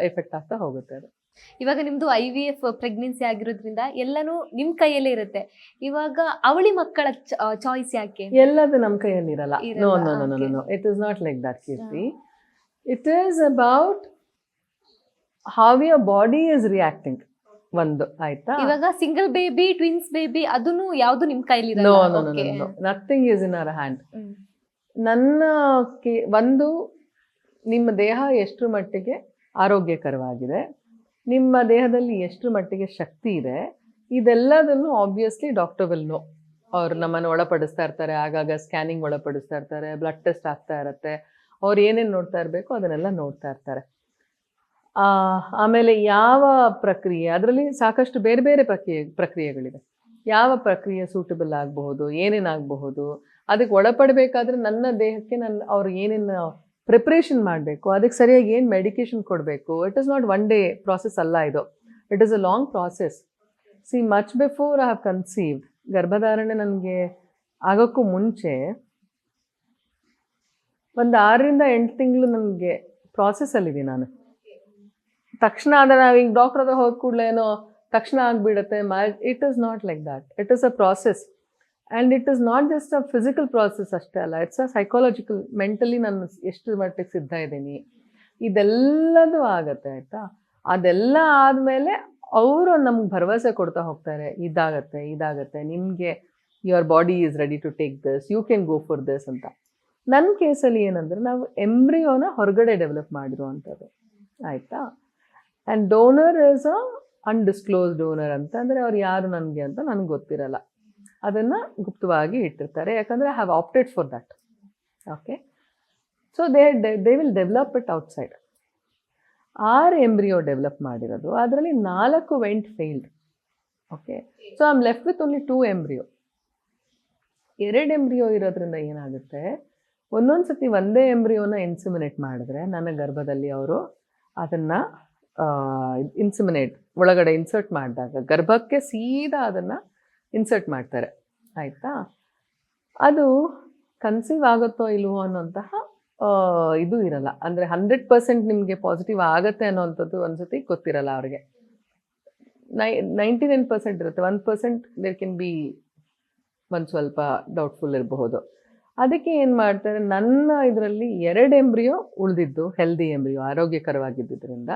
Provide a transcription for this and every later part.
Effect ಆಗ್ತಾ ಹೋಗುತ್ತೆ ಅದು. ಇವಾಗ ನಿಮ್ದು IVF ಪ್ರೆಗ್ನೆನ್ಸಿ ಆಗಿರೋದ್ರಿಂದ ಎಲ್ಲಾನು ನಿಮ್ ಕೈಯಲ್ಲೇ ಇರುತ್ತೆ. ಇವಾಗ ಅವಳಿ ಮಕ್ಕಳ ಚಾಯ್ಸ್ ಯಾಕೆ? ಎಲ್ಲದು ನಮ್ಮ ಕೈಯಲ್ಲಿ ಇರಲ್ಲ. No no no no no, it is not like that Keerthi. It is about how your body is reacting. ಒಂದು ಆಯ್ತಾ, ಇವಾಗ ಸಿಂಗಲ್ ಬೇಬಿ, ಟ್ವಿನ್ಸ್ ಬೇಬಿ ಅದನ್ನು ಯಾವುದು ನಿಮ್ ಕೈಯಲ್ಲಿ ನೋ ಇರಲ್ಲ. No no no no, nothing is in our hand. ನನ್ನ ಒಂದು ನಿಮ್ಮ ದೇಹ ಎಷ್ಟು ಮಟ್ಟಿಗೆ ಆರೋಗ್ಯಕರವಾಗಿದೆ, ನಿಮ್ಮ ದೇಹದಲ್ಲಿ ಎಷ್ಟು ಮಟ್ಟಿಗೆ ಶಕ್ತಿ ಇದೆ, ಇದೆಲ್ಲದನ್ನು ಆಬ್ವಿಯಸ್ಲಿ ಡಾಕ್ಟರ್ ವಿಲ್ ನೋ. ಅವ್ರು ನಮ್ಮನ್ನು ಒಳಪಡಿಸ್ತಾ ಇರ್ತಾರೆ, ಆಗಾಗ ಸ್ಕ್ಯಾನಿಂಗ್ ಒಳಪಡಿಸ್ತಾ ಇರ್ತಾರೆ, ಬ್ಲಡ್ ಟೆಸ್ಟ್ ಆಗ್ತಾ ಇರುತ್ತೆ, ಅವ್ರು ಏನೇನು ನೋಡ್ತಾ ಇರಬೇಕು ಅದನ್ನೆಲ್ಲ ನೋಡ್ತಾ ಇರ್ತಾರೆ. ಆಮೇಲೆ ಯಾವ ಪ್ರಕ್ರಿಯೆ, ಅದರಲ್ಲಿ ಸಾಕಷ್ಟು ಬೇರೆ ಬೇರೆ ಪ್ರಕ್ರಿಯೆಗಳಿದೆ. ಯಾವ ಪ್ರಕ್ರಿಯೆ ಸೂಟಬಲ್ ಆಗಬಹುದು, ಏನೇನಾಗಬಹುದು, ಅದಕ್ಕೆ ಒಳಪಡಬೇಕಾದ್ರೆ ನನ್ನ ದೇಹಕ್ಕೆ ಅವ್ರು ಏನೇನು ಪ್ರಿಪ್ರೇಷನ್ ಮಾಡಬೇಕು, ಅದಕ್ಕೆ ಸರಿಯಾಗಿ ಏನು ಮೆಡಿಕೇಶನ್ ಕೊಡಬೇಕು. It is not one day process ಅಲ್ಲ ಇದು, it is a long process. C much before I have conceived, ಗರ್ಭಧಾರಣೆ ನನಗೆ ಆಗೋಕ್ಕೂ ಮುಂಚೆ ಒಂದು 6 ರಿಂದ 8 ತಿಂಗಳು ನನಗೆ ಪ್ರಾಸೆಸ್ಸಲ್ಲಿದ್ದೀನಿ ನಾನು. ತಕ್ಷಣ ಆದರೆ ನಾವೀಗ ಡಾಕ್ಟರ್ ಹತ್ರ ಹೋದ ಕೂಡಲೇ ಏನೋ ತಕ್ಷಣ ಆಗಿಬಿಡುತ್ತೆ. It is not like that. It is a process. And it is not just a physical process ಅಷ್ಟೇ ಅಲ್ಲ, ಇಟ್ಸ್ ಅ ಸೈಕಾಲಜಿಕಲ್, ಮೆಂಟಲಿ ನಾನು ಎಷ್ಟು ಮಟ್ಟಿಗೆ ಸಿದ್ಧ ಇದ್ದೀನಿ ಇದೆಲ್ಲದೂ ಆಗುತ್ತೆ ಆಯಿತಾ. ಅದೆಲ್ಲ ಆದಮೇಲೆ ಅವರು ನಮ್ಗೆ ಭರವಸೆ ಕೊಡ್ತಾ ಹೋಗ್ತಾರೆ, ಇದಾಗತ್ತೆ ಇದಾಗತ್ತೆ, ನಿಮಗೆ your body is ready to take this, you can go for this ಅಂತ. ನನ್ನ ಕೇಸಲ್ಲಿ ಏನಂದರೆ ನಾವು ಎಂಬ್ರಿಯೋನ ಹೊರಗಡೆ ಡೆವಲಪ್ ಮಾಡಿರುವಂಥದ್ದು ಆಯಿತಾ. And donor is a undisclosed donor ಅಂತ ಅಂದರೆ ಅವ್ರು ಯಾರು ನನಗೆ ಅಂತ ನನಗೆ ಗೊತ್ತಿರಲ್ಲ, ಅದನ್ನು ಗುಪ್ತವಾಗಿ ಇಟ್ಟಿರ್ತಾರೆ. ಯಾಕಂದರೆ I have opted for that. Okay, so they will develop it outside. 6 embryo develop ಮಾಡಿರೋದು, ಅದರಲ್ಲಿ 4 vent failed. Okay, so I am left with only 2 embryo. 2 embryo ಇರೋದ್ರಿಂದ ಏನಾಗುತ್ತೆ, ಒಂದೊಂದು ಸತಿ ಒಂದೇ ಎಂಬ್ರಿಯೋನ ಇನ್ಸಿಮಿನೇಟ್ ಮಾಡಿದ್ರೆ ನನ್ನ ಗರ್ಭದಲ್ಲಿ ಅವರು ಅದನ್ನು ಇನ್ಸಿಮಿನೇಟ್ ಒಳಗಡೆ ಇನ್ಸರ್ಟ್ ಮಾಡಿದಾಗ ಗರ್ಭಕ್ಕೆ ಸೀದಾ ಅದನ್ನು ಇನ್ಸರ್ಟ್ ಮಾಡ್ತಾರೆ ಆಯಿತಾ. ಅದು ಕನ್ಸೀವ್ ಆಗುತ್ತೋ ಇಲ್ವೋ ಅನ್ನೋಂತಹ ಇದು ಇರಲ್ಲ. ಅಂದರೆ 100% ನಿಮಗೆ ಪಾಸಿಟಿವ್ ಆಗುತ್ತೆ ಅನ್ನೋವಂಥದ್ದು ಒಂದ್ಸತಿ ಗೊತ್ತಿರಲ್ಲ ಅವ್ರಿಗೆ. 99% ಇರುತ್ತೆ, 1% ದೇರ್ ಕ್ಯಾನ್ ಬಿ ಒಂದು ಸ್ವಲ್ಪ ಡೌಟ್ಫುಲ್ ಇರಬಹುದು. ಅದಕ್ಕೆ ಏನು ಮಾಡ್ತಾರೆ, ನನ್ನ ಇದರಲ್ಲಿ 2 ಎಂಬ್ರಿಯೋ ಉಳಿದಿದ್ದು ಹೆಲ್ದಿ ಎಂಬ್ರಿಯೋ, ಆರೋಗ್ಯಕರವಾಗಿದ್ದರಿಂದ,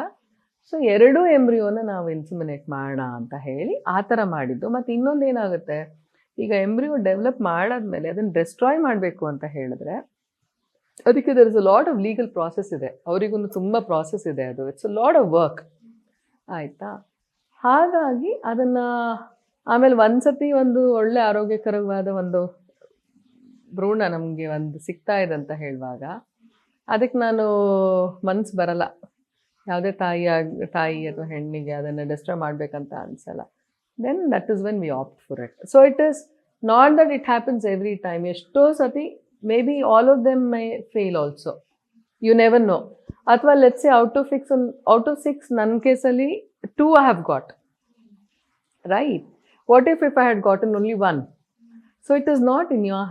ಸೊ 2 ಎಂಬ್ರಿಯೋನ ನಾವು ಇನ್ಸಿಮಿನೇಟ್ ಮಾಡೋಣ ಅಂತ ಹೇಳಿ ಆ ಥರ ಮಾಡಿದ್ದು. ಮತ್ತು ಇನ್ನೊಂದು ಏನಾಗುತ್ತೆ, ಈಗ ಎಂಬ್ರಿಯೋ ಡೆವಲಪ್ ಮಾಡಾದ್ಮೇಲೆ ಅದನ್ನು ಡೆಸ್ಟ್ರಾಯ್ ಮಾಡಬೇಕು ಅಂತ ಹೇಳಿದ್ರೆ ಅದಕ್ಕೆ there is a lot of legal process ಇದೆ, ಅವರಿಗೂ ತುಂಬ ಪ್ರಾಸೆಸ್ ಇದೆ, ಅದು it's a lot of work ಆಯಿತಾ. ಹಾಗಾಗಿ ಅದನ್ನು ಆಮೇಲೆ ಒಂದು ಸತಿ ಒಂದು ಒಳ್ಳೆ ಆರೋಗ್ಯಕರವಾದ ಒಂದು ಭ್ರೂಣ ನಮಗೆ ಒಂದು ಸಿಗ್ತಾ ಇದೆ ಅಂತ ಹೇಳುವಾಗ ಅದಕ್ಕೆ ನಾನು ಮನಸ್ಸು ಬರಲ್ಲ, ಯಾವುದೇ ತಾಯಿ ಅಥವಾ ಹೆಣ್ಣಿಗೆ ಅದನ್ನು ಡಿಸ್ಟ್ರಾಯ್ ಮಾಡಬೇಕಂತ ಅನಿಸಲ್ಲ. Then that is when we opt for it. So it is not that it happens every time. ಎಷ್ಟೋ ಸತಿ may be all of them my fail also, you never know. ಅಥವಾ ಲೆಟ್ಸ್ ಸೇ ಔಟ್ ಆಫ್ 6 ನನ್ನ ಕೇಸಲ್ಲಿ 2 I have got right. What if I had gotten only 1? So it is not in your